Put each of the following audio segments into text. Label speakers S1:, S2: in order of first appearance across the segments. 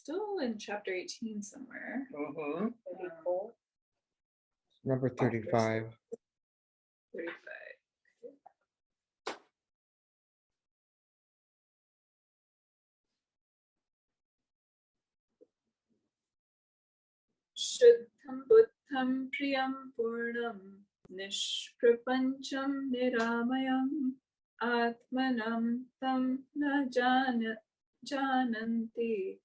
S1: still in chapter 18 somewhere.
S2: Mm-hmm.
S3: 34.
S4: Number 35.
S1: 35. Shuddham buddham priyam purnam nishprapancham niramayam atmanam tam na jananti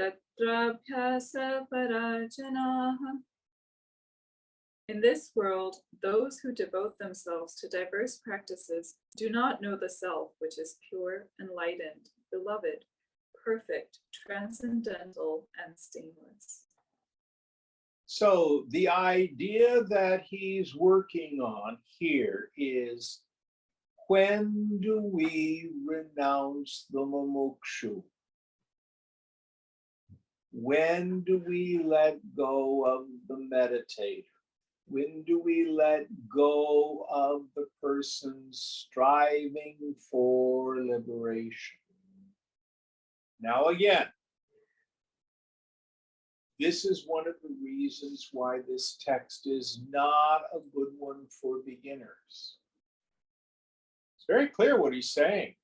S1: tatrabhyasa parajanaha. In this world, those who devote themselves to diverse practices do not know the self, which is pure, enlightened, beloved, perfect, transcendental, and stainless.
S2: So the idea that he's working on here is, when do we renounce the mumukshu? When do we let go of the meditator? When do we let go of the person striving for liberation? Now again, this is one of the reasons why this text is not a good one for beginners. It's very clear what he's saying.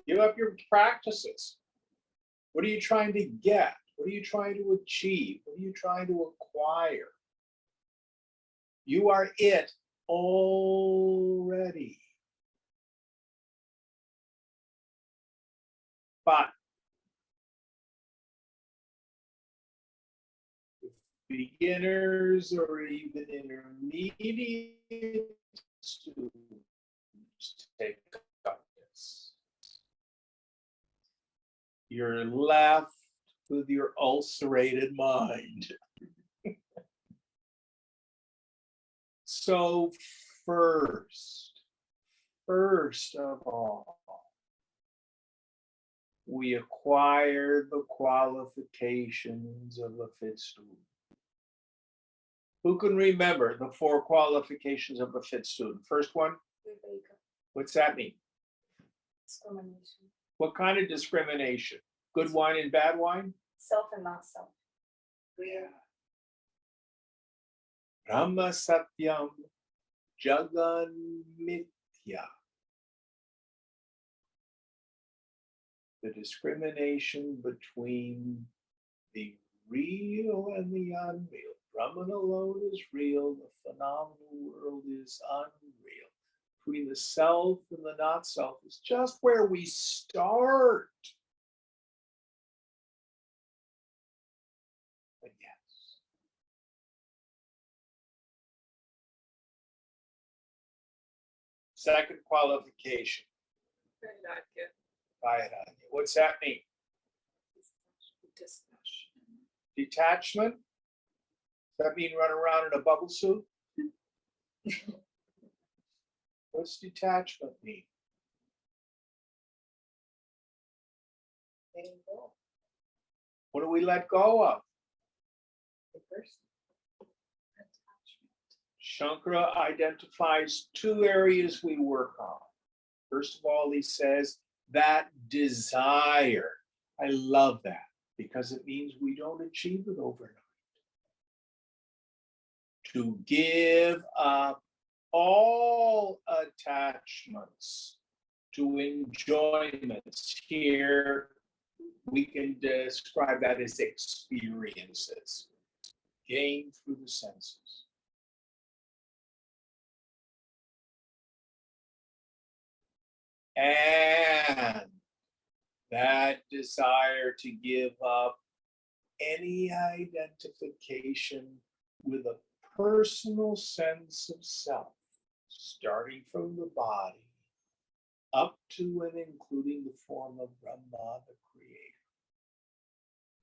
S2: Give up your practices. What are you trying to get? What are you trying to achieve? What are you trying to acquire? You are it already. But beginners or even intermediate students take up this, you're left with your ulcerated mind. So first of all, we acquire the qualifications of a fit student. Who can remember the 4 qualifications of a fit student? First one, what's that mean?
S3: Discrimination.
S2: What kind of discrimination? Good wine and bad wine?
S3: Self and not self.
S2: Yeah. Brahma Satyam Jagan Mithya. The discrimination between the real and the unreal. Brahman alone is real, the phenomenal world is unreal. Between the self and the not self is just where we start. But yes. Second qualification. Vairagya. What's that mean? Detachment? Does that mean run around in a bubble suit? What's detachment mean?
S3: Letting go.
S2: What do we let go of?
S3: The person.
S2: Shankara identifies 2 areas we work on. First of all, he says that desire. I love that because it means we don't achieve it overnight. To give up all attachments to enjoyments. Here, we can describe that as experiences gained through the senses. And that desire to give up any identification with a personal sense of self, starting from the body up to and including the form of Brahma, the creator,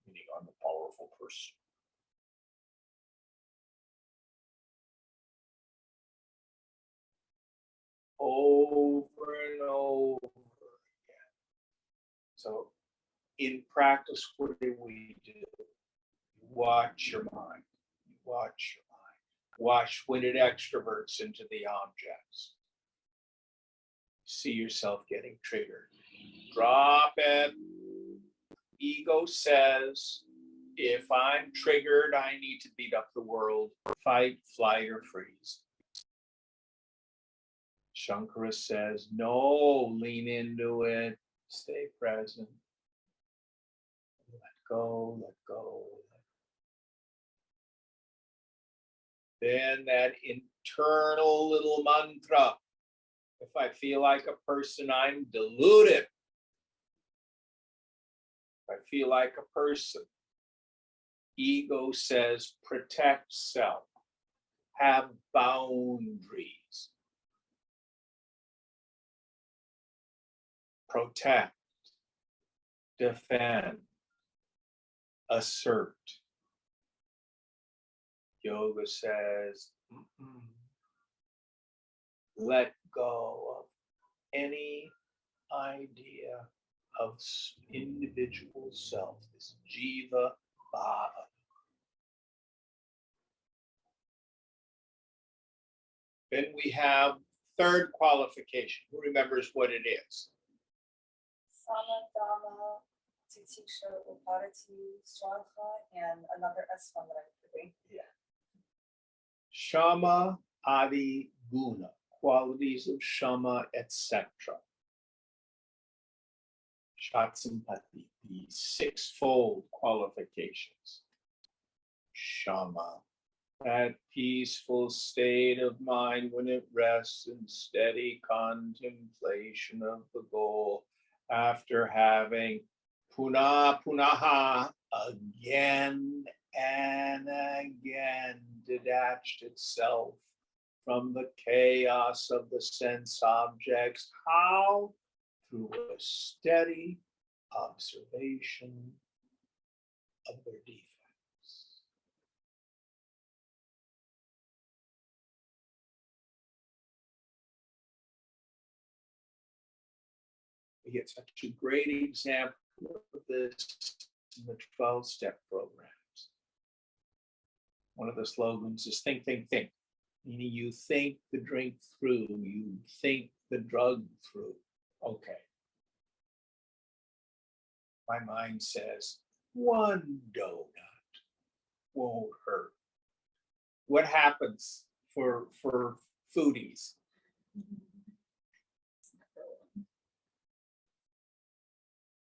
S2: meaning I'm a powerful person. Over and over again. So in practice, what do we do? Watch your mind. Watch your mind. Watch when it extroverts into the objects. See yourself getting triggered. Drop it. Ego says, if I'm triggered, I need to beat up the world, fight, flight, or freeze. Shankara says, no, lean into it, stay present. Let go, let go. Then that internal little mantra. If I feel like a person, I'm deluded. If I feel like a person, ego says, protect self, have boundaries, protect, defend, assert. Yoga says, let go of any idea of individual self, this jiva bhava. Then we have third qualification. Who remembers what it is?
S3: Samadama, Titisha, Uparati, Swaha, and another S one that I'm forgetting.
S2: Yeah. Shama, Adi, Guna, qualities of Shama, etc. Shatsampati, the sixfold qualifications. Shama, that peaceful state of mind when it rests in steady contemplation of the goal after having punaha, again and again detached itself from the chaos of the sense objects. How? Through a steady observation of their defects. We get such a great example of this in the 12-step programs. One of the slogans is think, think, think. Meaning you think the drink through, you think the drug through. Okay. My mind says, one donut won't hurt. What happens for foodies?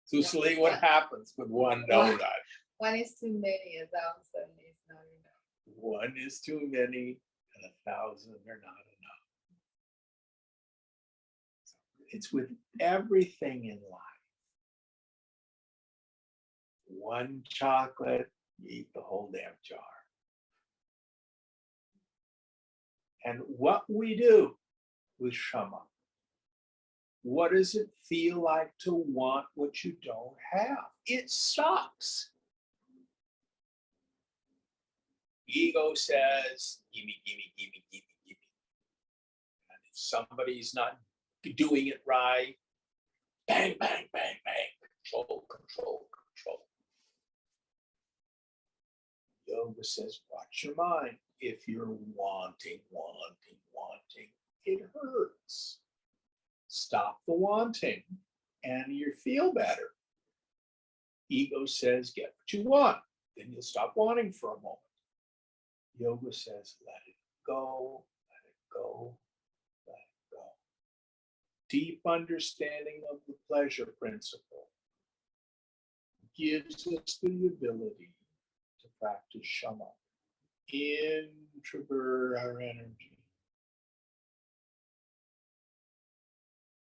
S2: Cecily, what happens with one donut?
S5: One is too many, 1,000 is not enough.
S2: One is too many, and 1,000 are not enough. It's with everything in life. One chocolate, you eat the whole damn jar. And what we do with Shama, what does it feel like to want what you don't have? It sucks. Ego says, gimme, gimme, gimme, gimme, gimme. And if somebody's not doing it right, bang, bang, bang, bang, control, control, control. Yoga says, watch your mind. If you're wanting, wanting, wanting, it hurts. Stop the wanting and you feel better. Ego says, get what you want. Then you'll stop wanting for a moment. Yoga says, let it go, let it go, let it go. Deep understanding of the pleasure principle gives us the ability to practice Shama, introvert our energy.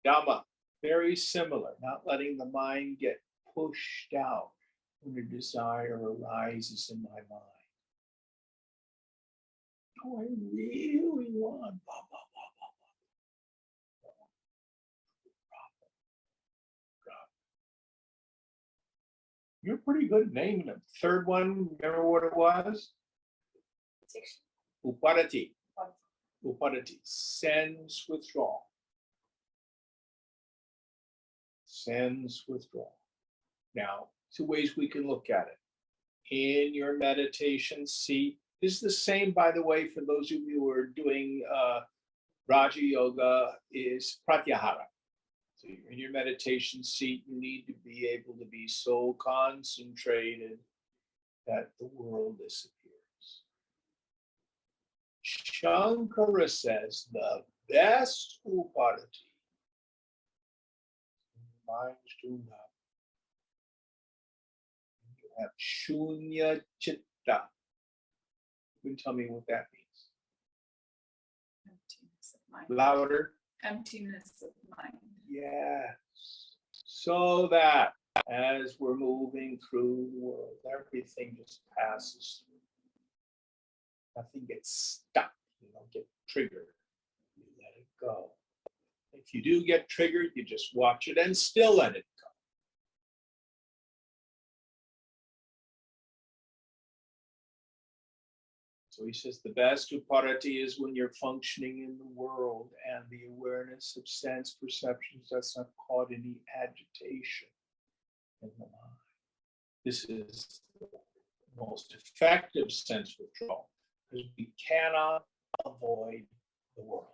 S2: Dhamma, very similar, not letting the mind get pushed out when a desire arises in my mind. Oh, I really want blah, blah, blah, blah, blah. You're pretty good naming them. Third one, remember what it was? Uparati. Uparati, sense withdrawal. Sense withdrawal. Now, two ways we can look at it. In your meditation seat, this is the same, by the way, for those of you who are doing Raja Yoga, is Pratyahara. So you're in your meditation seat, you need to be able to be so concentrated that the world disappears. Shankara says the best uparati, minds do not. You have shunya chitta. You can tell me what that means.
S1: Emptiness of mind.
S2: Louder.
S1: Emptiness of mind.
S2: Yes. So that as we're moving through the world, everything just passes through. Nothing gets stuck. You don't get triggered. You let it go. If you do get triggered, you just watch it and still let it go. So he says the best uparati is when you're functioning in the world and the awareness of sense perceptions does not cause any agitation in the mind. This is the most effective sense withdrawal because we cannot avoid the world.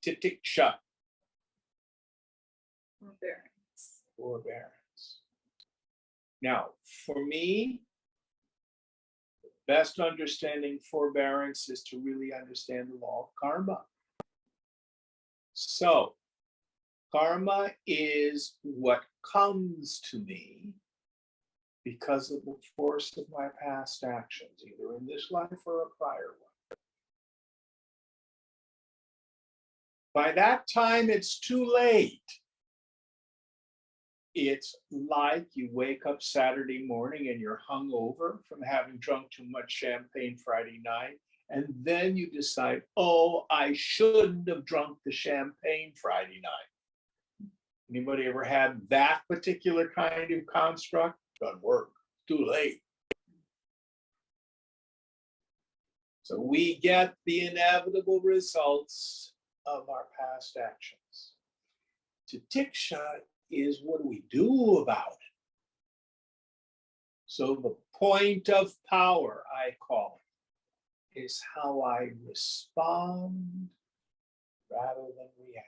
S2: Titiksha.
S1: Forbearance.
S2: Forbearance. Now, for me, the best understanding forbearance is to really understand the law of karma. So, karma is what comes to me because of the force of my past actions, either in this life or a prior one. By that time, it's too late. It's like you wake up Saturday morning and you're hungover from having drunk too much champagne Friday night, and then you decide, oh, I shouldn't have drunk the champagne Friday night. Anybody ever had that particular kind of construct? Doesn't work. Too late. So we get the inevitable results of our past actions. Titiksha is what do we do about it? So the point of power, I call it, is how I respond rather than react.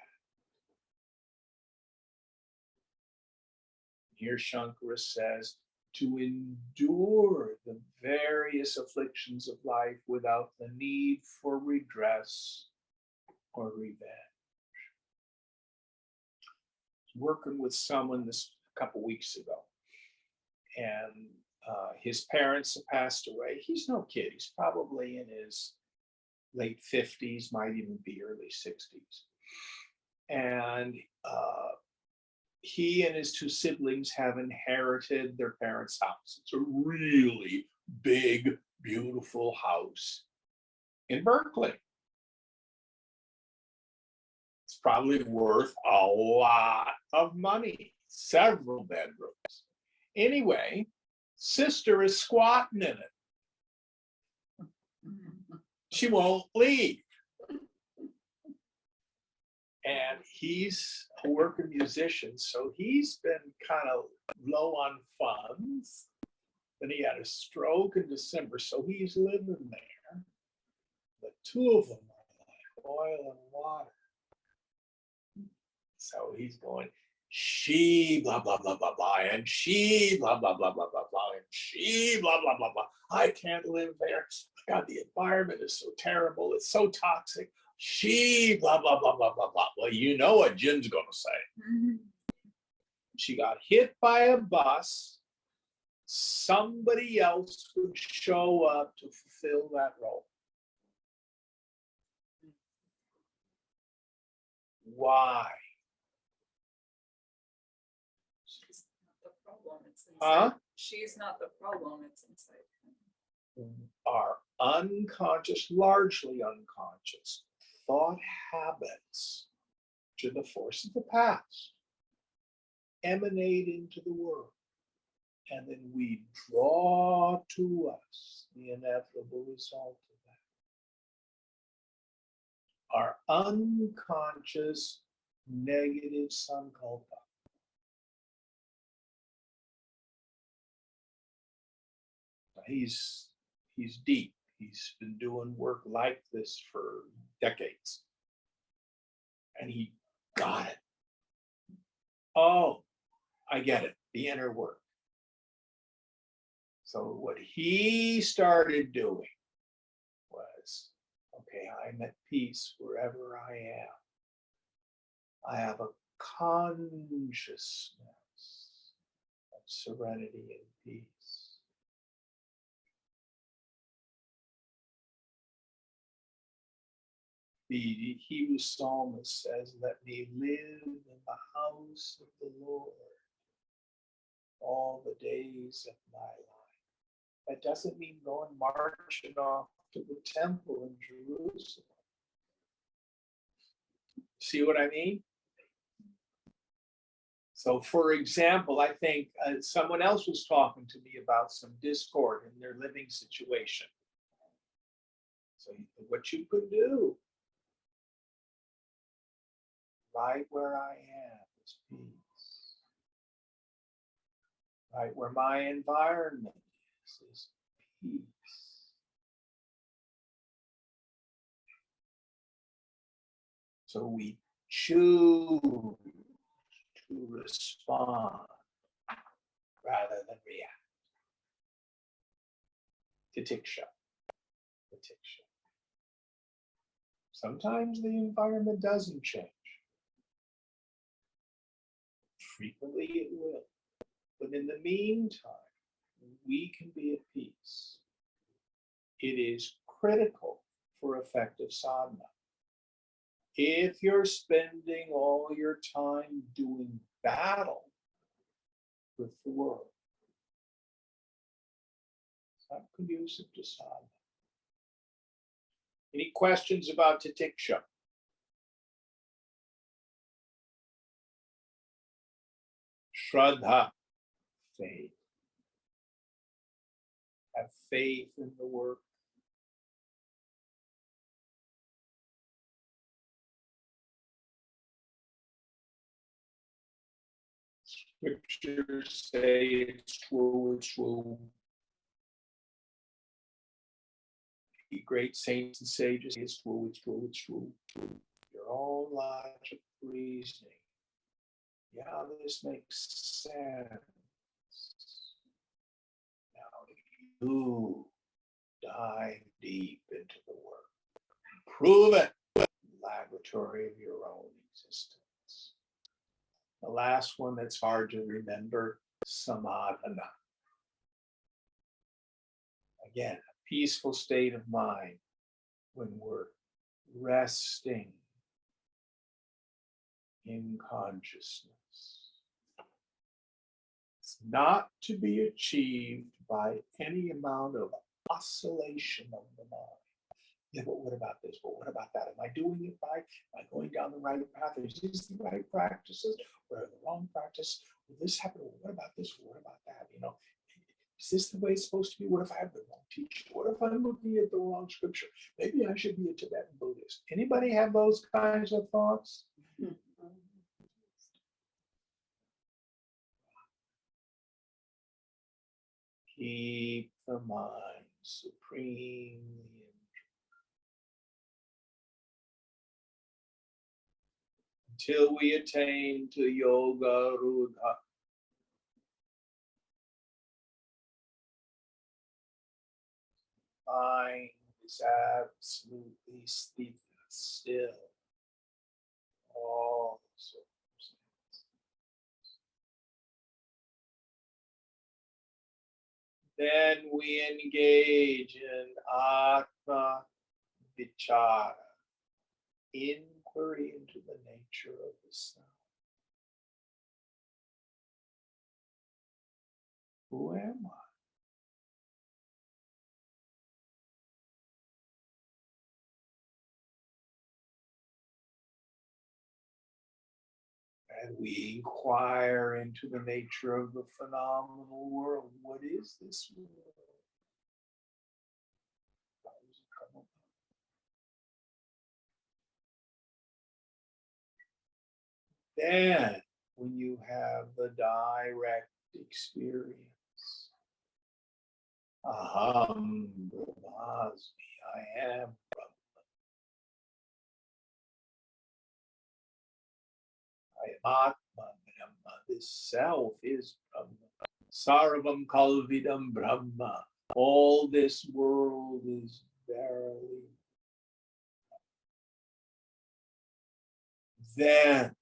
S2: Here Shankara says, to endure the various afflictions of life without the need for redress or revenge. Working with someone this a couple weeks ago, and his parents have passed away. He's no kid. He's probably in his late 50s, might even be early 60s. And he and his two siblings have inherited their parents' house. It's a really big, beautiful house in Berkeley. It's probably worth a lot of money, several bedrooms. Anyway, sister is squatting in it. She won't leave. And he's a working musician, so he's been kind of low on funds. Then he had a stroke in December, so he's living there. The two of them are like oil and water. So he's going, she blah, blah, blah, blah, blah, and she blah, blah, blah, blah, blah, blah, and she blah, blah, blah, blah. I can't live there. God, the environment is so terrible. It's so toxic. She blah, blah, blah, blah, blah, blah. Well, you know what Jin's going to say. She got hit by a bus. Somebody else would show up to fulfill that role. Why?
S1: She's not the problem, it's inside.
S2: Huh?
S1: She's not the problem, it's inside him.
S2: Our unconscious, largely unconscious thought habits, to the force of the past, emanate into the world. And then we draw to us the inevitable result of that. Our unconscious negative sankalpa. He's deep. He's been doing work like this for decades. And he got it. Oh, I get it. The inner work. So what he started doing was, okay, I'm at peace wherever I am. I have a consciousness of serenity and peace. The Hebrew psalmist says, let me live in the house of the Lord all the days of my life. That doesn't mean going marching off to the temple in Jerusalem. See what I mean? So, for example, I think someone else was talking to me about some discord in their living situation. So, what you could do, right where I am, is peace. Right where my environment is peace. So we choose to respond rather than react. Titiksha. Titiksha. Sometimes the environment doesn't change. Frequently it will. But in the meantime, we can be at peace. It is critical for effective sadhana. If you're spending all your time doing battle with the world, it's not conducive to sadhana. Any questions about titiksha? Shraddha, faith. Have faith in the work. Scriptures say it's true, it's true. The great saints and sages say it's true, it's true, it's true, it's true. Your own logic reasoning. Yeah, this makes sense. Now you dive deep into the work. Prove it. Laboratory of your own existence. The last one that's hard to remember, samadhana. Again, a peaceful state of mind when we're resting in consciousness. It's not to be achieved by any amount of oscillation of the mind. Yeah, but what about this? But what about that? Am I doing it right? Am I going down the right path? Is this the right practices or the wrong practice? Will this happen? What about this? What about that? You know, is this the way it's supposed to be? What if I have the wrong teacher? What if I'm looking at the wrong scripture? Maybe I should be a Tibetan Buddhist. Anybody have those kinds of thoughts? Keep the mind supremely in. Until we attain to yoga rudha. Mind is absolutely still. All circumstances. Then we engage in atma vichara, inquiry into the nature of the self. Who am I? And we inquire into the nature of the phenomenal world. What is this world? How does it come about? Then, when you have the direct experience, aham brahmasmi, I am Brahman. Atma Brahma. This self is Brahma. Sarvam Kalvidam Brahma. All this world is verily. Then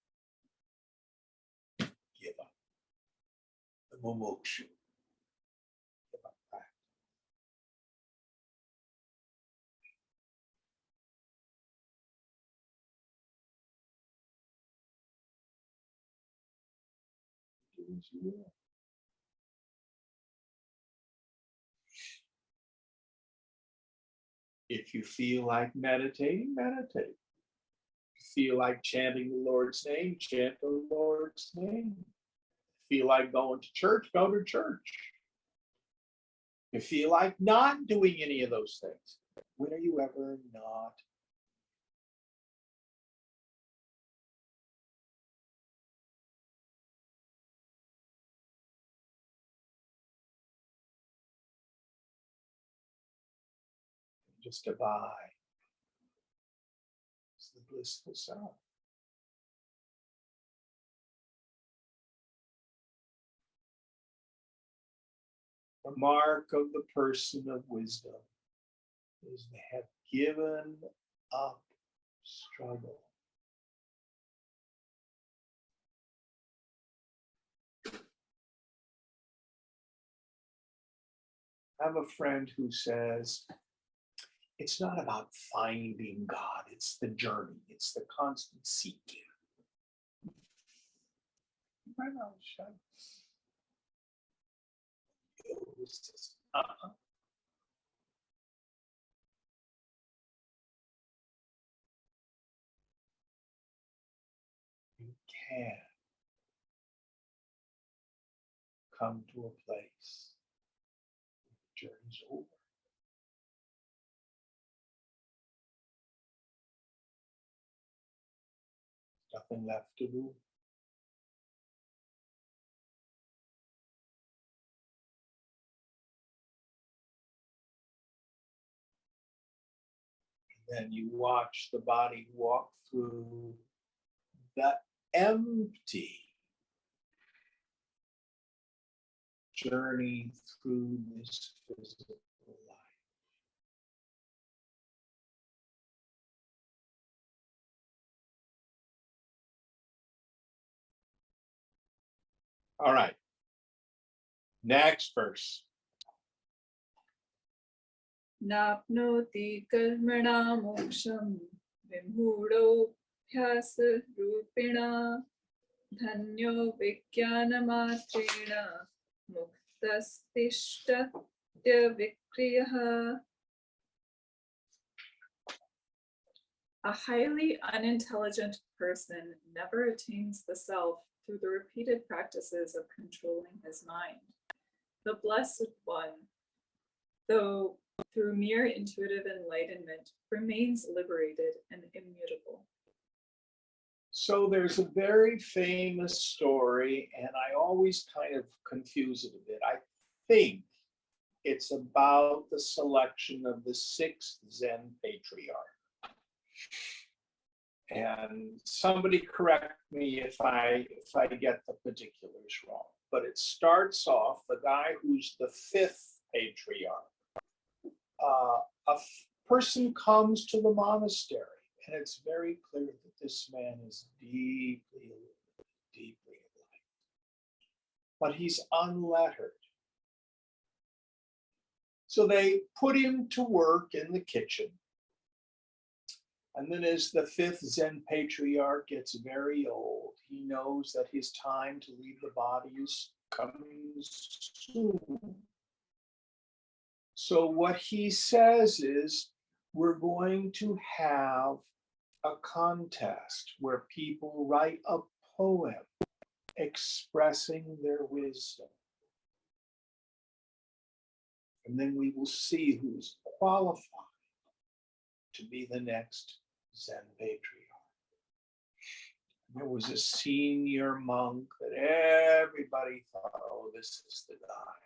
S2: give up the mumukshu. Give up that. Do as you will. If you feel like meditating, meditate. If you feel like chanting the Lord's name, chant the Lord's name. If you feel like going to church, go to church. If you feel like not doing any of those things, when are you ever not? Just abide. It's the blissful self. The mark of the person of wisdom is they have given up struggle. I have a friend who says, it's not about finding God, it's the journey, it's the constant seeking. My mouth shut. You can come to a place where the journey's over. Nothing left to do. And then you watch the body walk through the empty journey through this physical life. All right. Next verse.
S1: Napnoti karmana moksham vimhudo bhyasa rupina dhanyo vijnana matrena muktastishtya vikriyaha. A highly unintelligent person never attains the self through the repeated practices of controlling his mind. The Blessed One, though through mere intuitive enlightenment, remains liberated and immutable.
S2: So there's a very famous story, and I always kind of confuse it a bit. I think it's about the selection of the 6th Zen patriarch. And somebody correct me if I get the particulars wrong. But it starts off, the guy who's the 5th patriarch. A person comes to the monastery, and it's very clear that this man is deeply enlightened. But he's unlettered. So they put him to work in the kitchen. And then as the 5th Zen patriarch gets very old, he knows that his time to leave the body is coming soon. So what he says is, we're going to have a contest where people write a poem expressing their wisdom. And then we will see who's qualified to be the next Zen patriarch. There was a senior monk that everybody thought, oh, this is the guy.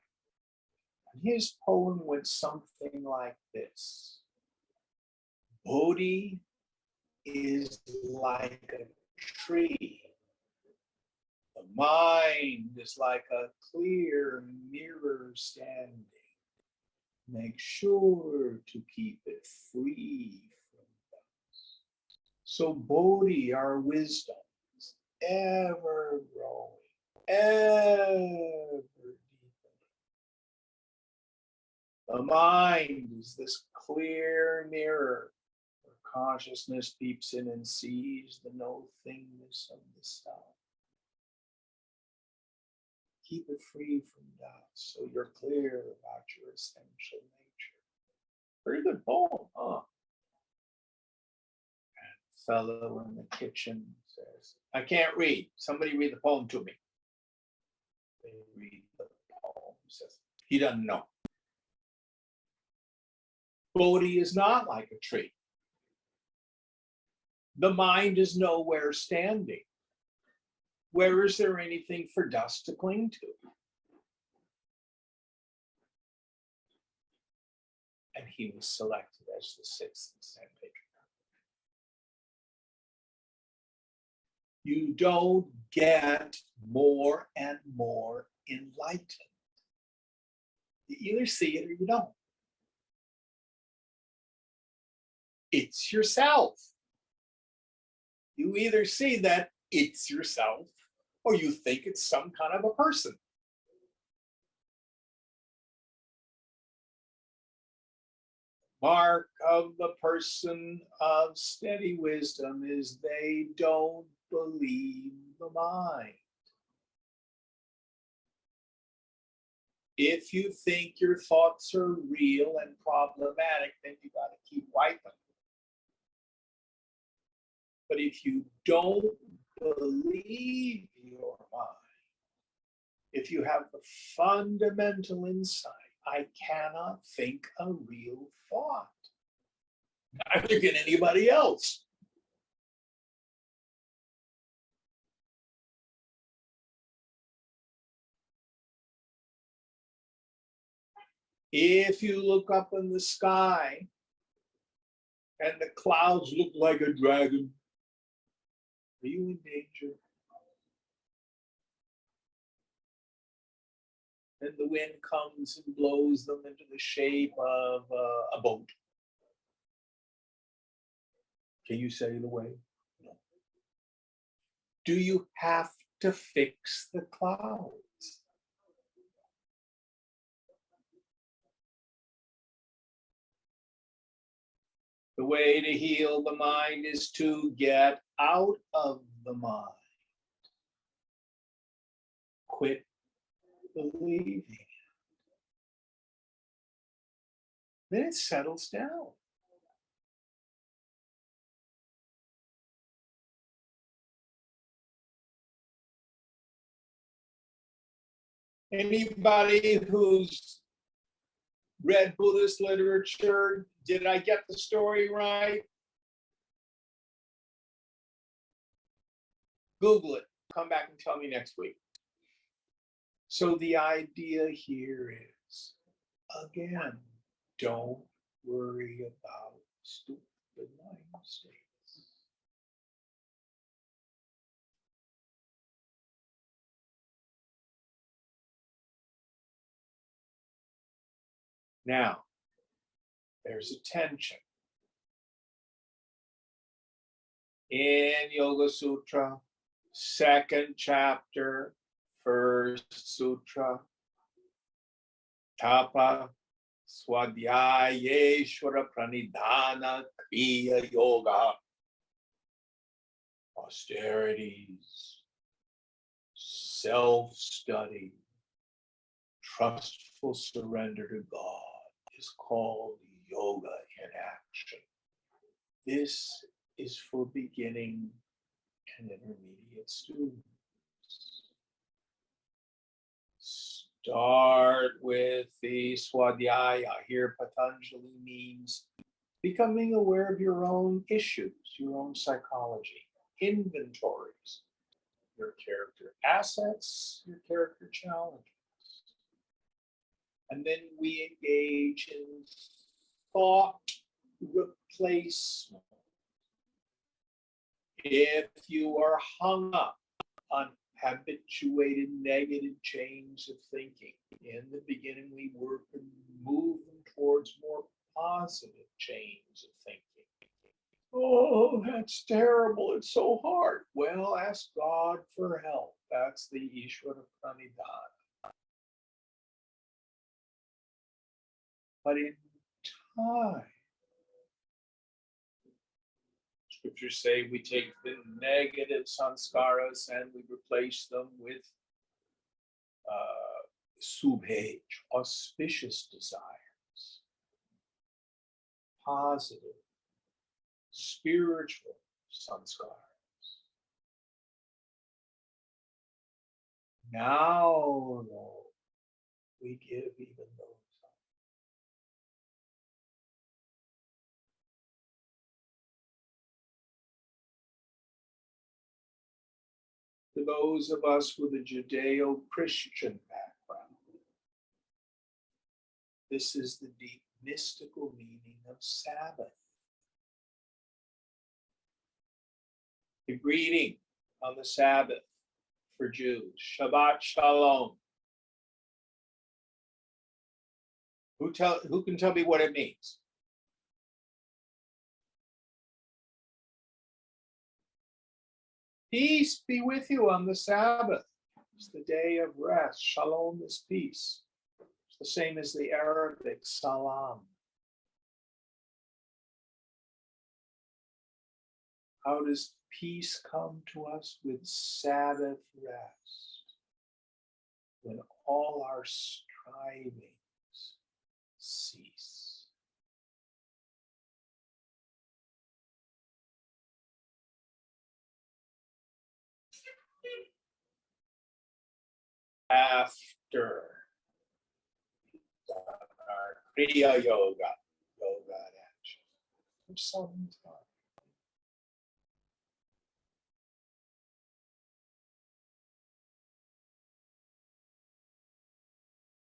S2: And his poem went something like this. Bodhi is like a tree The mind is like a clear mirror standing. Make sure to keep it free from dust. So Bodhi, our wisdom, is ever growing, ever deepening. The mind is this clear mirror where consciousness peeps in and sees the no-thingness of the self. Keep it free from dust so you're clear about your essential nature. Very good poem, huh? And fellow in the kitchen says, I can't read. Somebody read the poem to me. They read the poem, says, he doesn't know. Bodhi is not like a tree. The mind is nowhere standing. Where is there anything for dust to cling to? And he was selected as the sixth San Pedro. You don't get more and more enlightened. You either see it or you don't. It's yourself. You either see that it's yourself or you think it's some kind of a person. Mark of the person of steady wisdom is they don't believe the mind. If you think your thoughts are real and problematic, then you got to keep wiping. But if you don't believe your mind, if you have the fundamental insight, I cannot think a real thought. Neither can anybody else. If you look up in the sky and the clouds look like a dragon, are you in danger? And the wind comes and blows them into the shape of a boat. Can you sail away? No. Do you have to fix the clouds? The way to heal the mind is to get out of the mind. Quit believing it. Then it settles down. Anybody who's read Buddhist literature, did I get the story right? Google it. Come back and tell me next week. So the idea here is, again, don't worry about stupid mind states. Now, there's a tension. In Yoga Sutra, 2nd chapter, 1st sutra, Tapa Swadhyayeshwara Pranidhana Kriya Yoga. Austerities, self-study, trustful surrender to God is called yoga in action. This is for beginning and intermediate students. Start with the Swadhyaya. Here Patanjali means becoming aware of your own issues, your own psychology, inventories, your character assets, your character challenges. And then we engage in thought replacement. If you are hung up on habituated negative chains of thinking. In the beginning, we work and move them towards more positive chains of thinking. Oh, that's terrible. It's so hard. Well, ask God for help. That's the Ishvara Pranidhana. But in time, scriptures say we take the negative sanskaras and we replace them with subhej, auspicious desires, positive, spiritual sanskaras. Now, though, we give even those up. To those of us with a Judeo-Christian background, this is the deep mystical meaning of Sabbath. The greeting on the Sabbath for Jews, Shabbat Shalom. Who can tell me what it means? Peace be with you on the Sabbath. It's the day of rest. Shalom is peace. It's the same as the Arabic salam. How does peace come to us? With Sabbath rest. When all our strivings cease. After our Kriya Yoga action, for some time.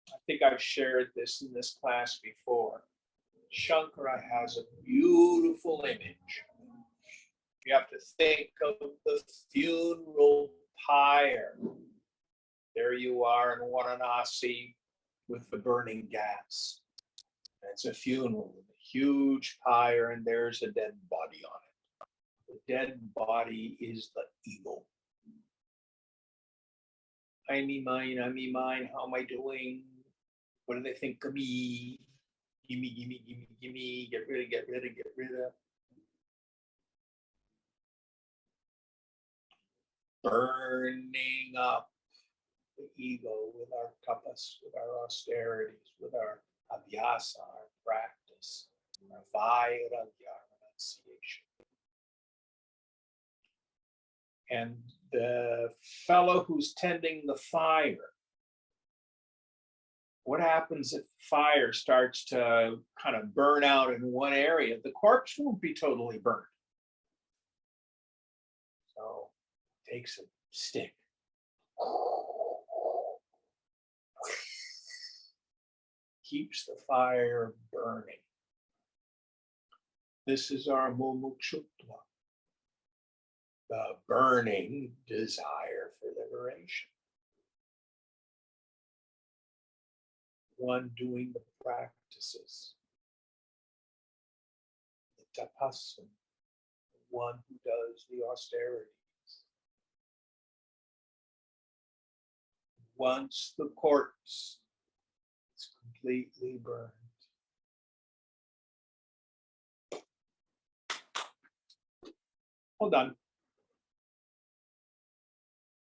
S2: I think I've shared this in this class before. Shankara has a beautiful image. You have to think of the funeral pyre. There you are in Varanasi with the burning gas. It's a funeral with a huge pyre, and there's a dead body on it. The dead body is the ego. I me, mine, how am I doing? What do they think of me? Gimme, gimme, gimme, gimme, get rid of, get rid of, get rid of. Burning up the ego with our tapas, with our austerities, with our abhyasa, our practice, our vairagya, our renunciation. And the fellow who's tending the fire, what happens if fire starts to kind of burn out in one area? The corpse won't be totally burnt. So takes a stick. Keeps the fire burning. This is our mumukshutva, the burning desire for liberation. One doing the practices, the tapasana, one who does the austerities. Once the corpse is completely burned, hold on.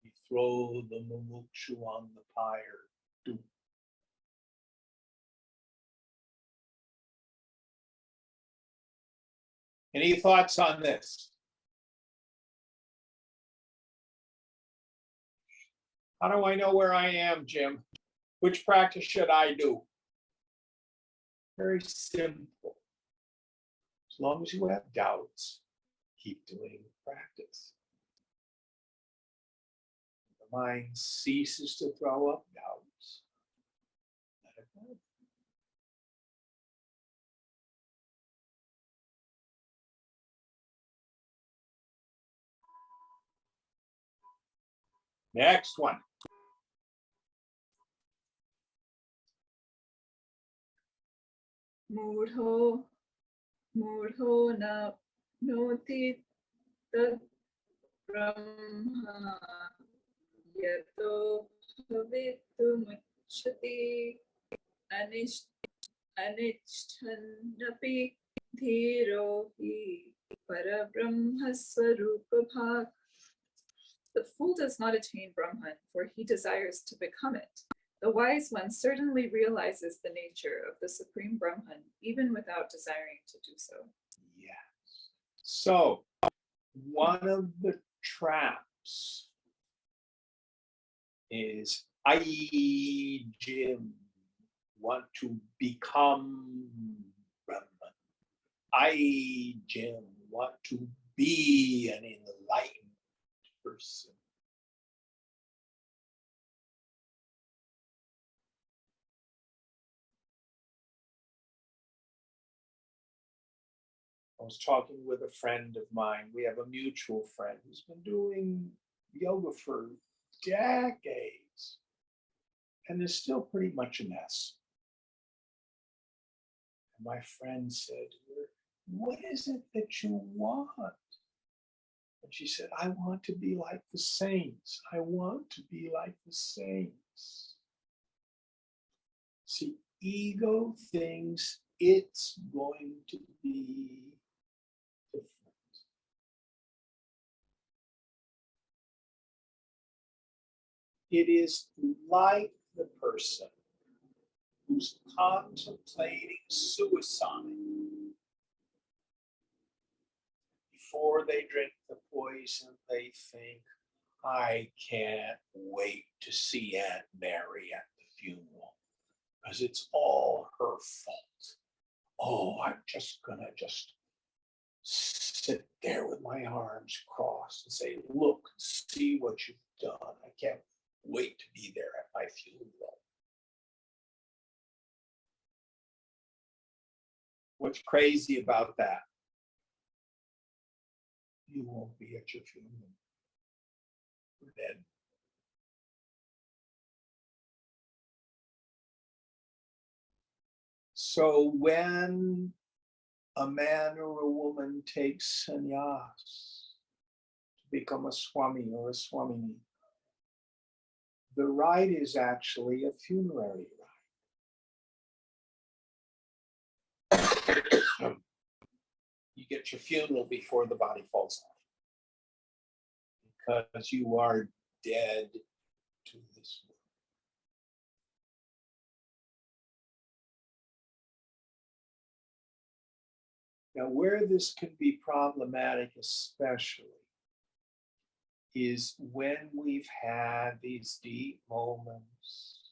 S2: We throw the mumukshu on the pyre. Doom. Any thoughts on this? How do I know where I am, Jim? Which practice should I do? Very simple. As long as you have doubts, keep doing the practice. The mind ceases to throw up doubts. Let it go. Next one.
S1: Mudho na noti tad brahma yato bhavitumicchati anichthanapi dhiro hi parabrahma swarupa bhak. The fool does not attain Brahman, for he desires to become it. The wise one certainly realizes the nature of the Supreme Brahman, even without desiring to do so.
S2: Yes. So, one of the traps is I, Jim, want to become Brahman. I, Jim, want to be an enlightened person. I was talking with a friend of mine. We have a mutual friend who's been doing yoga for decades and is still pretty much a mess. And my friend said to her, "What is it that you want?" And she said, "I want to be like the saints. I want to be like the saints." See, ego thinks it's going to be different. It is like the person who's contemplating suicide before they drink the poison. They think, "I can't wait to see Aunt Mary at the funeral because it's all her fault. Oh, I'm just gonna sit there with my arms crossed and say, look, see what you've done. I can't wait to be there at my funeral." What's crazy about that? You won't be at your funeral. You're dead. So when a man or a woman takes sannyas to become a swami or a swamini, the rite is actually a funerary rite. You get your funeral before the body falls off because you are dead to this world. Now, where this can be problematic especially is when we've had these deep moments,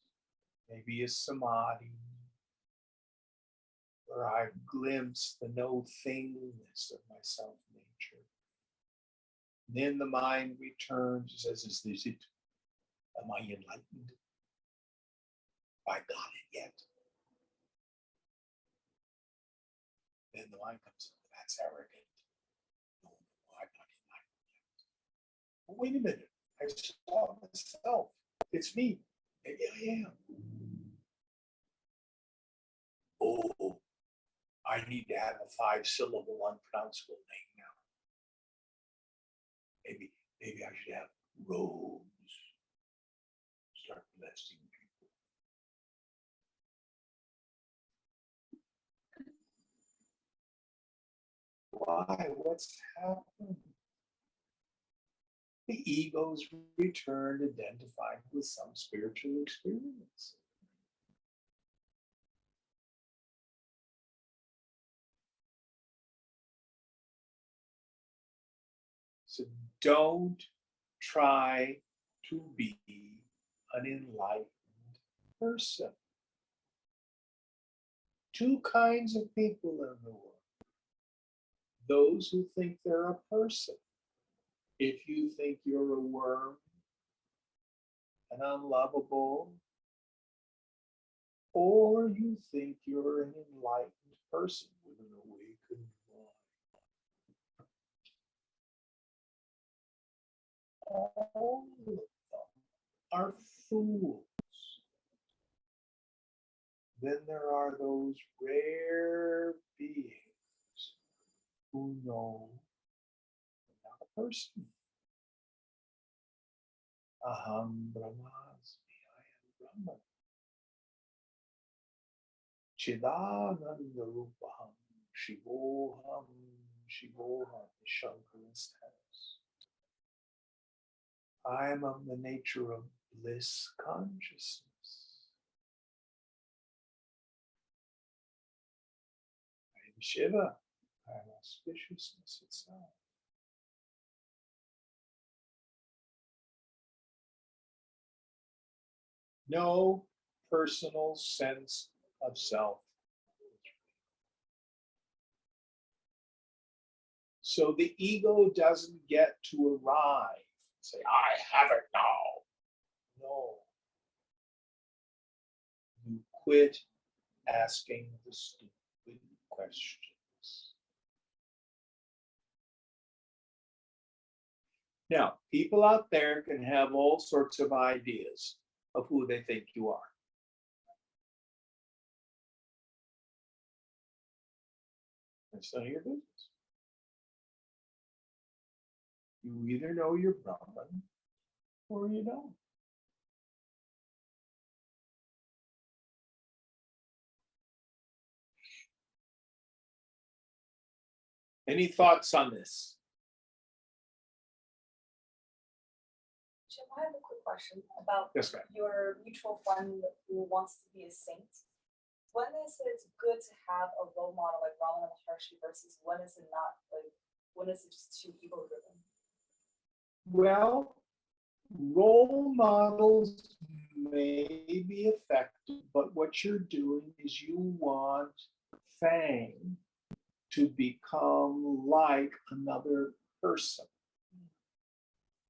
S2: maybe a samadhi, where I've glimpsed the no-thingness of my self-nature. Then the mind returns and says, "Is this it? Am I enlightened? Have I got it yet?" Then the mind comes, "That's arrogant. No, I'm not enlightened yet." But wait a minute, I saw myself. It's me. Maybe I am. Oh, I need to have a 5-syllable unpronounceable name now. Maybe I should have Rose. Start blessing people. Why? What's happened? The ego's returned identified with some spiritual experience. So don't try to be an enlightened person. Two kinds of people in the world. Those who think they're a person. If you think you're a worm, an unlovable, or you think you're an enlightened person with an awakened mind. All of them are fools. Then there are those rare beings who know they're not a person. Aham Brahmasmi, I am Brahman. Chidananda Rupaham, Shivoham, Shivoham, Shankara status. I am of the nature of bliss consciousness. I am Shiva. I am auspiciousness itself. No personal sense of self. So the ego doesn't get to arrive and say, I have it now. No. You quit asking the stupid questions. Now, people out there can have all sorts of ideas of who they think you are. It's none of your business. You either know you're Brahman or you don't. Any thoughts on this?
S3: Jim, I have a quick question about
S2: Yes, ma'am.
S3: your mutual friend who wants to be a saint. When is it good to have a role model like Ramana Maharshi versus when is it not? Like, when is it just too ego driven?
S2: Well, role models may be effective, but what you're doing is you want Fang to become like another person.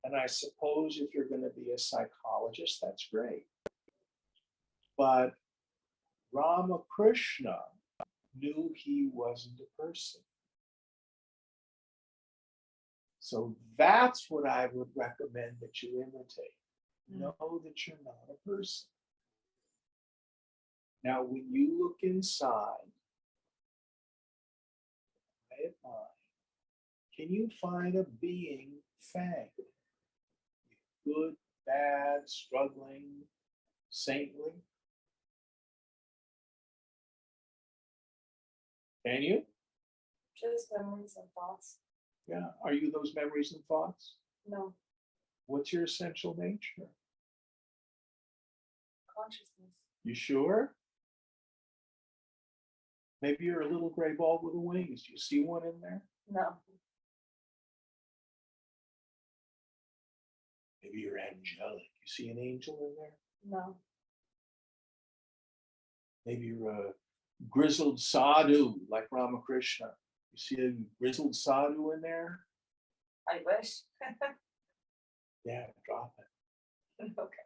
S2: And I suppose if you're going to be a psychologist, that's great. But Ramakrishna knew he wasn't a person. So that's what I would recommend that you imitate. Know that you're not a person. Now, when you look inside, quiet mind, can you find a being Fang? Good, bad, struggling, saintly? Can you?
S3: Just memories and thoughts.
S2: Yeah. Are you those memories and thoughts?
S3: No,
S2: What's your essential nature?
S3: consciousness.
S2: You sure? Maybe you're a little gray ball with wings. Do you see one in there?
S3: No.
S2: Maybe you're angelic. You see an angel in there?
S3: No.
S2: Maybe you're a grizzled sadhu like Ramakrishna. You see a grizzled sadhu in there?
S3: I wish.
S2: Yeah, drop it.
S3: Okay.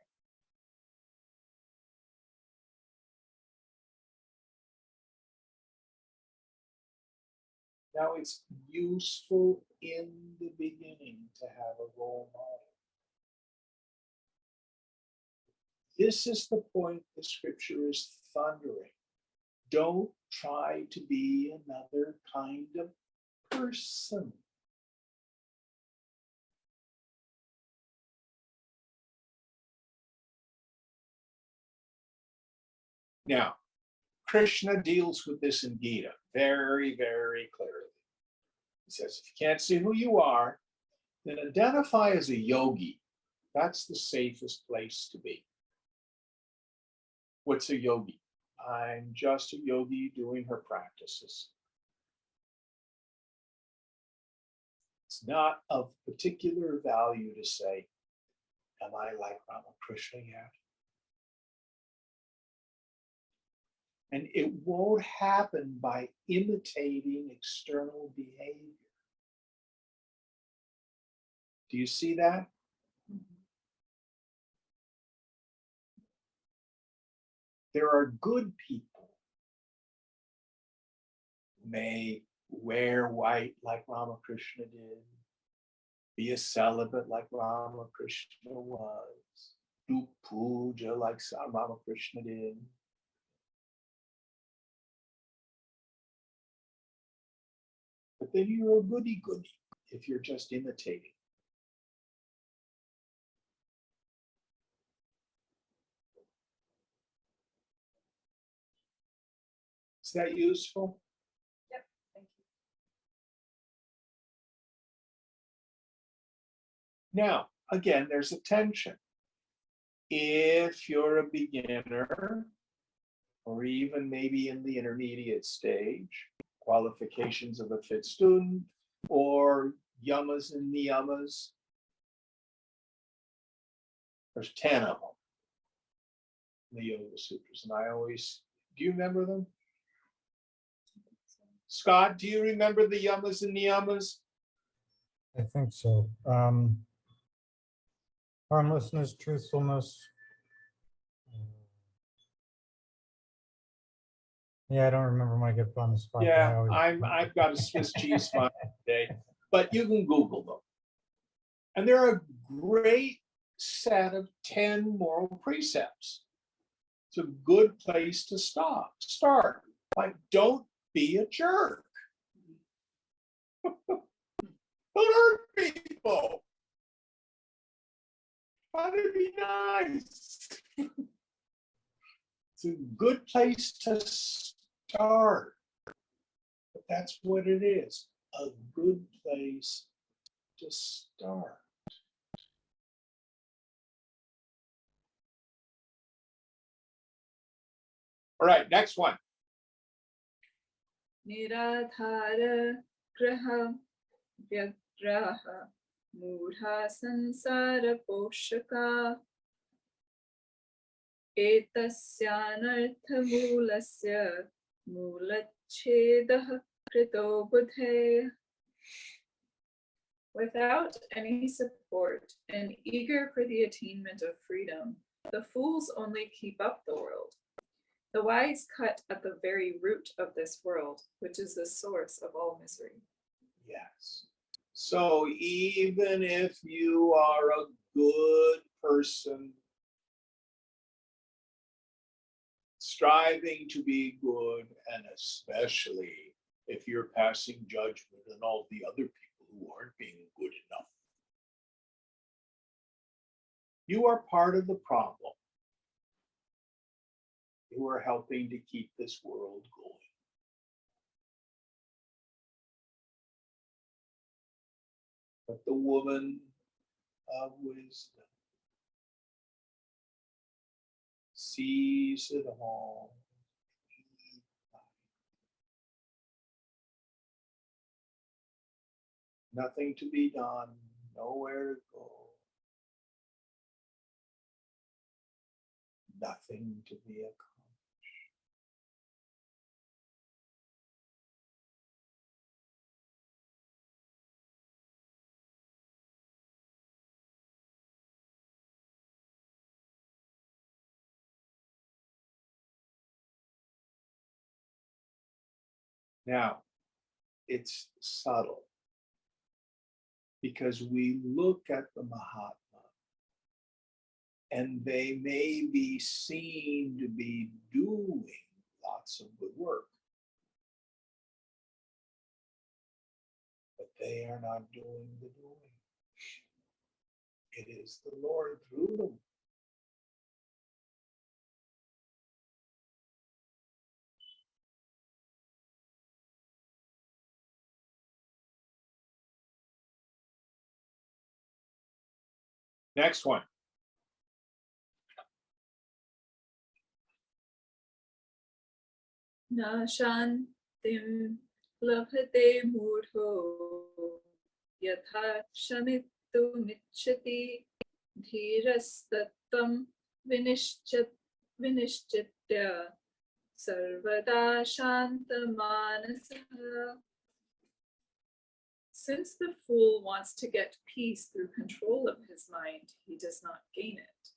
S2: Now, it's useful in the beginning to have a role model. This is the point the scripture is thundering. Don't try to be another kind of person. Now, Krishna deals with this in Gita very, very clearly. He says, if you can't see who you are, then identify as a yogi. That's the safest place to be. What's a yogi? I'm just a yogi doing her practices. It's not of particular value to say, am I like Ramakrishna yet? And it won't happen by imitating external behavior. Do you see that? There are good people who may wear white like Ramakrishna did, be a celibate like Ramakrishna was, do puja like Ramakrishna did. But then you're a goody-goody if you're just imitating. Is that useful?
S3: Yep, thank you.
S2: Now, again, there's a tension. If you're a beginner, or even maybe in the intermediate stage, qualifications of a fit student, or yamas and niyamas, there's 10 of them in the Yoga Sutras. And I always, do you remember them? Scott, do you remember the yamas and niyamas?
S6: I think so. Harmlessness, truthfulness. Yeah, I don't remember when I get put on the spot. but I
S2: Yeah,
S6: always-
S2: I've got a Swiss cheese file today, but you can Google them. And they're a great set of 10 moral precepts. It's a good place to start. Like, don't be a jerk. Don't hurt people. Try to be nice. It's a good place to start. But that's what it is, a good place to start. All right, next one.
S1: Niradhara graha vyagraha mudha sansara poshaka etasyanartha mulasya mulachedah krito budhe. Without any support and eager for the attainment of freedom, the fools only keep up the world. The wise cut at the very root of this world, which is the source of all misery.
S2: Yes. So even if you are a good person, striving to be good, and especially if you're passing judgment on all the other people who aren't being good enough, you are part of the problem. You are helping to keep this world going. But the woman of wisdom sees it all. Nothing to be done, nowhere to go. Nothing to be accomplished. Now, it's subtle because we look at the Mahatma and they may be seen to be doing lots of good work, but they are not doing the doing. It is the Lord through them. Next one.
S1: Na shantim labhate mudho yatha shamittu michati dhirastattam vinishchitya sarvada shantamanasaha. Since the fool wants to get peace through control of his mind, he does not gain it.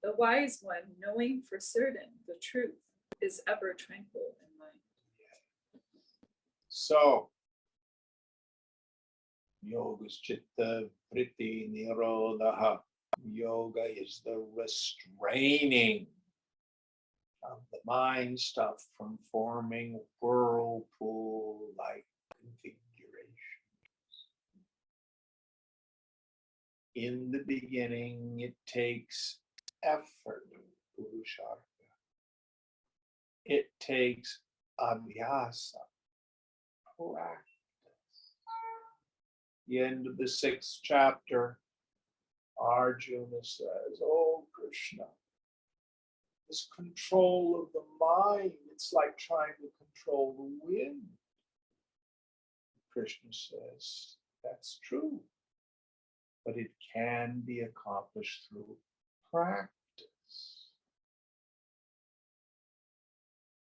S1: The wise one, knowing for certain the truth, is ever tranquil in mind.
S2: So, yogas chitta vritti nirodha. Yoga is the restraining of the mind stuff from forming whirlpool-like configurations. In the beginning, it takes effort, purushartha. It takes abhyasa, practice. The end of the 6th chapter, Arjuna says, "Oh Krishna, this control of the mind, it's like trying to control the wind." Krishna says, that's true, but it can be accomplished through practice.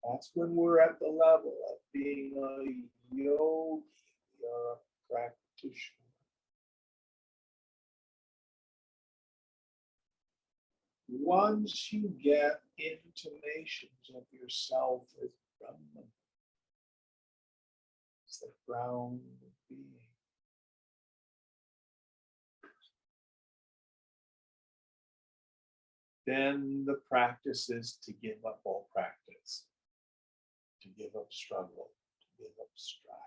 S2: That's when we're at the level of being a yogi or a practitioner. Once you get intimations of yourself as Brahman, as the ground of being, then the practice is to give up all practice, to give up struggle, to give up strive.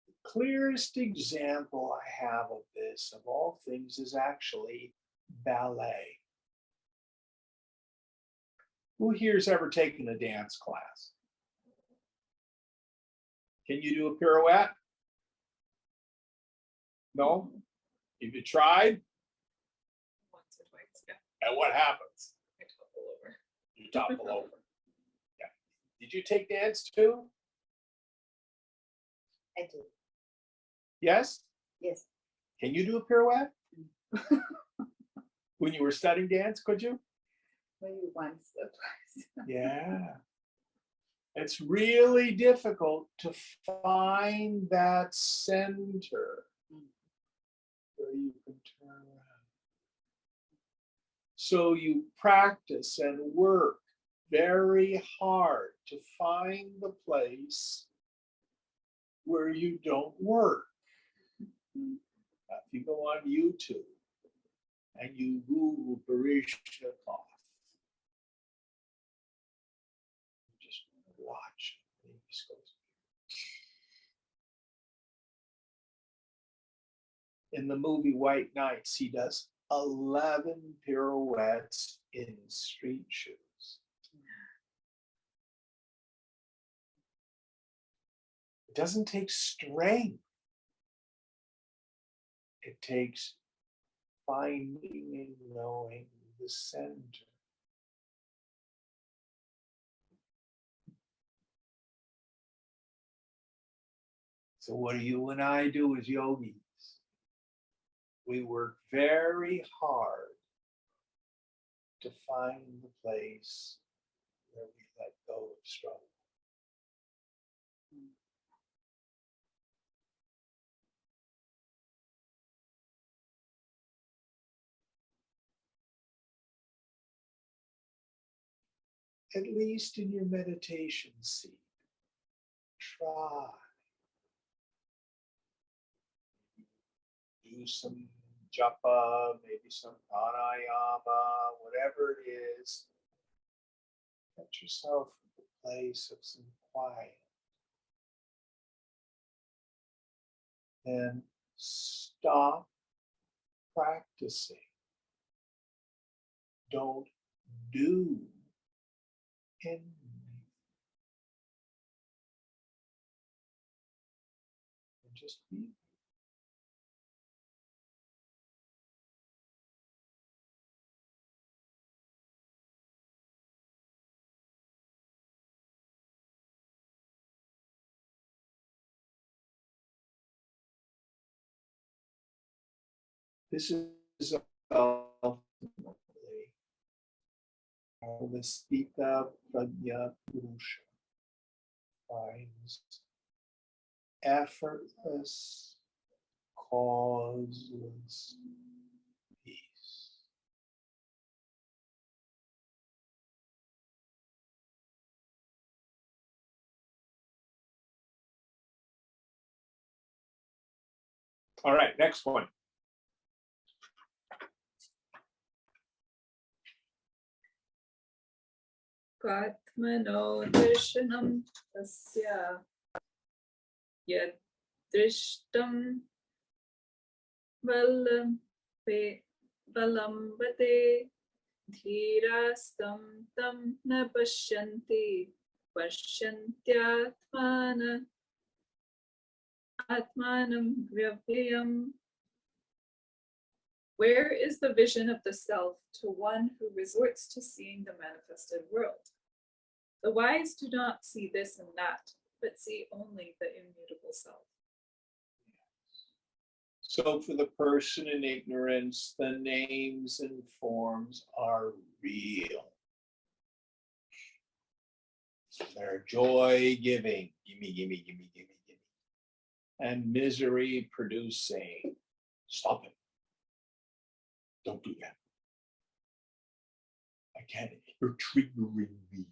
S2: The clearest example I have of this, of all things, is actually ballet. Who here's ever taken a dance class? Can you do a pirouette? No? Have you tried?
S1: Once or twice, yeah.
S2: And what happens?
S1: I topple over.
S2: You topple over. Yeah. Did you take dance too?
S5: I do.
S2: Yes?
S5: Yes.
S2: Can you do a pirouette? When you were studying dance, could you?
S5: Maybe once or twice.
S2: Yeah. It's really difficult to find that center where you can turn around. So you practice and work very hard to find the place where you don't work. If you go on YouTube and you Google Baryshnikov, just watch it. He just goes. In the movie White Nights, he does 11 pirouettes in street shoes. It doesn't take strength. It takes finding and knowing the center. So what do you and I do as yogis? We work very hard to find the place where we let go of struggle. At least in your meditation seat, try. Do some japa, maybe some pranayama, whatever it is. Get yourself in a place of some quiet. Then stop practicing. Don't do anything. And just be. This is ultimately how the Stita Prajna Purusha finds effortless, causeless peace. All right, next one.
S1: Katmano darshanam tasya yad drishtam valambate dhirastam tam na pashyanti pasyantyatmana atmanam vyapyam. Where is the vision of the self to one who resorts to seeing the manifested world? The wise do not see this and that, but see only the immutable self.
S2: So for the person in ignorance, the names and forms are real. They're joy giving, gimme, gimme, gimme, gimme, gimme, and misery producing. Stop it. Don't do that. I can't, you're triggering me.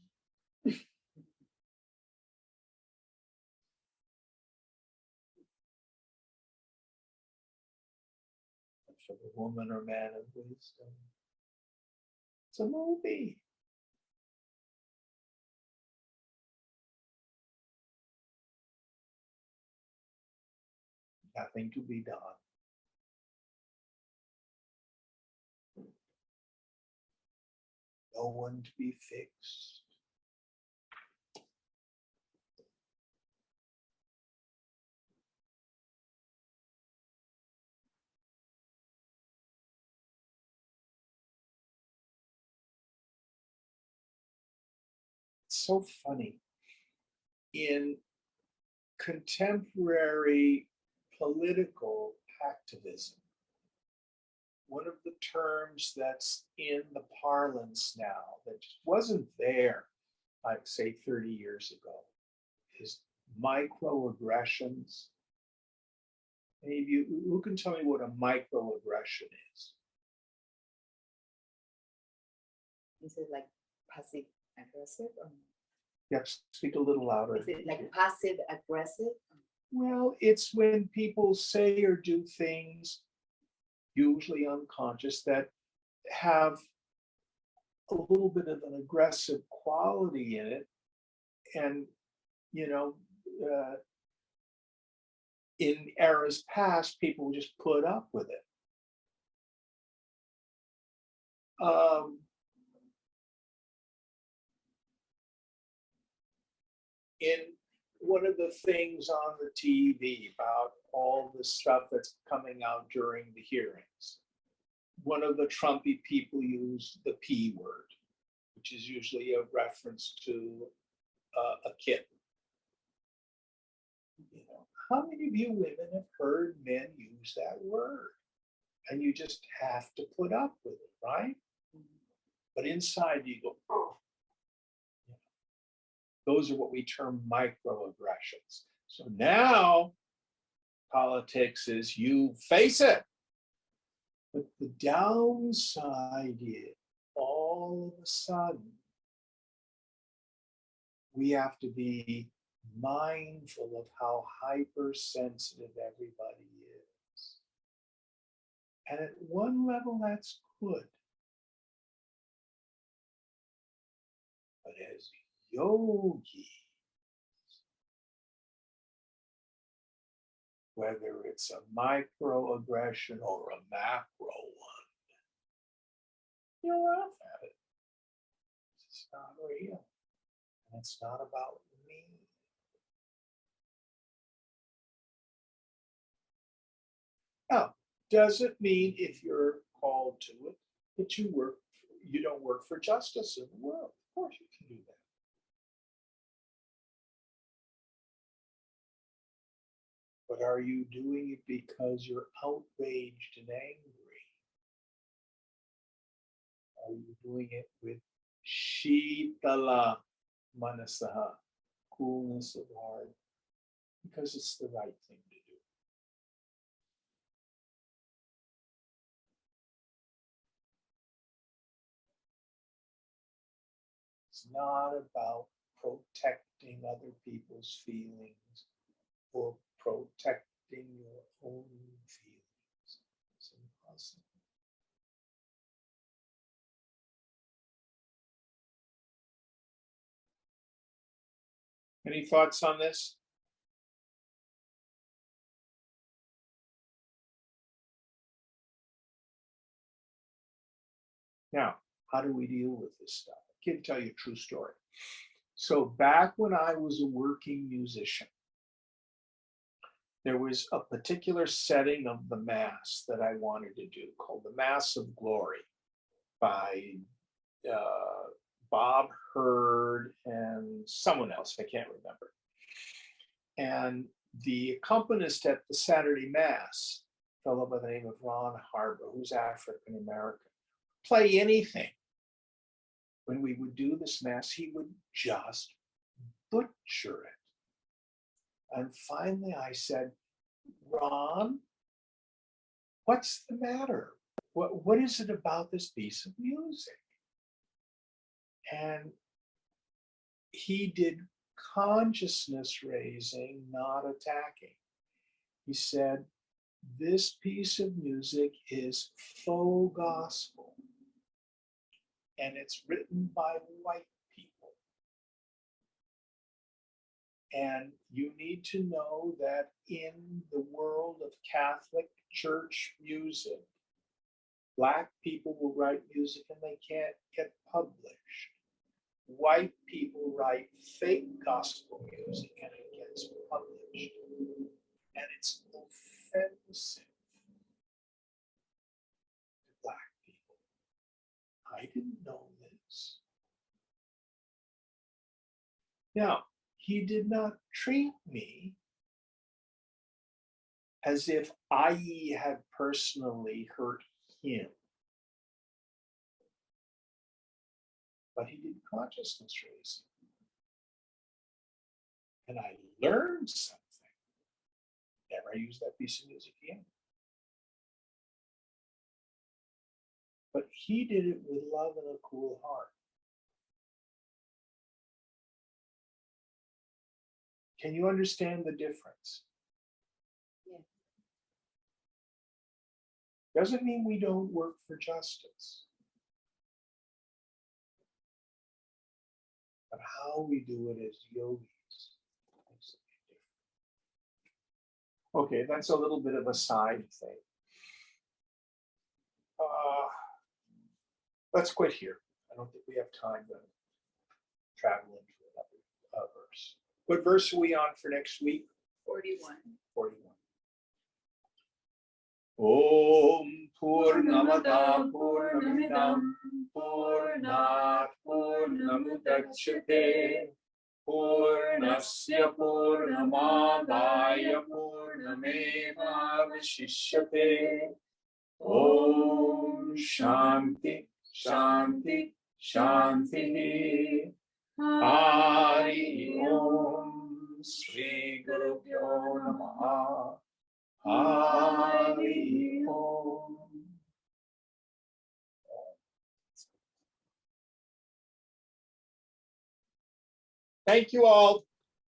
S2: For the woman or man of wisdom, it's a movie. Nothing to be done. No one to be fixed. It's so funny. In contemporary political activism, one of the terms that's in the parlance now that wasn't there, like say 30 years ago, is microaggressions. Any of you, who can tell me what a microaggression is?
S5: Is it like passive aggressive? Or
S2: Yep, speak a little louder.
S5: is it like passive aggressive?
S2: Well, it's when people say or do things, usually unconscious, that have a little bit of an aggressive quality in it. And, you know, in eras past, people would just put up with it. In one of the things on the TV about all the stuff that's coming out during the hearings, one of the Trumpy people used the P word, which is usually a reference to a kitten. You know, how many of you women have heard men use that word? And you just have to put up with it, right? But inside you go, oh. Those are what we term microaggressions. So now politics is you face it. But the downside is all of a sudden we have to be mindful of how hypersensitive everybody is. And at one level, that's good. But as yogis, whether it's a microaggression or a macro one, you laugh at it. It's not real. And it's not about me. Now, does it mean if you're called to it that you don't work for justice in the world? Of course you can do that. But are you doing it because you're outraged and angry? Are you doing it with shitala manasaha, coolness of heart, because it's the right thing to do? It's not about protecting other people's feelings or protecting your own feelings. It's impossible. Any thoughts on this? Now, how do we deal with this stuff? I can tell you a true story. So back when I was a working musician, there was a particular setting of the Mass that I wanted to do called the Mass of Glory by Bob Hurd and someone else, I can't remember. And the accompanist at the Saturday Mass, a fellow by the name of Ron Harbor, who's African American, play anything. When we would do this Mass, he would just butcher it. And finally I said, Ron, what's the matter? What is it about this piece of music? And he did consciousness raising, not attacking. He said, this piece of music is faux gospel, and it's written by white people. And you need to know that in the world of Catholic Church music, Black people will write music and they can't get published. White people write fake gospel music and it gets published. And it's offensive to Black people. I didn't know this. Now, he did not treat me as if I had personally hurt him. But he did consciousness raising. And I learned something. Never use that piece of music again. But he did it with love and a cool heart. Can you understand the difference?
S5: Yeah.
S2: Doesn't mean we don't work for justice. But how we do it as yogis makes a big difference. Okay, that's a little bit of a side thing. Let's quit here. I don't think we have time to travel into another verse. What verse are we on for next week?
S1: 41.
S2: 41. Om Purnamada Purnamidam Purnat Purnamudachyate Purnasya Purnamadaya Purnamevavashishyate. Om Shanti Shanti Shanti. Hari Om Sri Gurubhyo Namaha. Hari Om. Thank you all.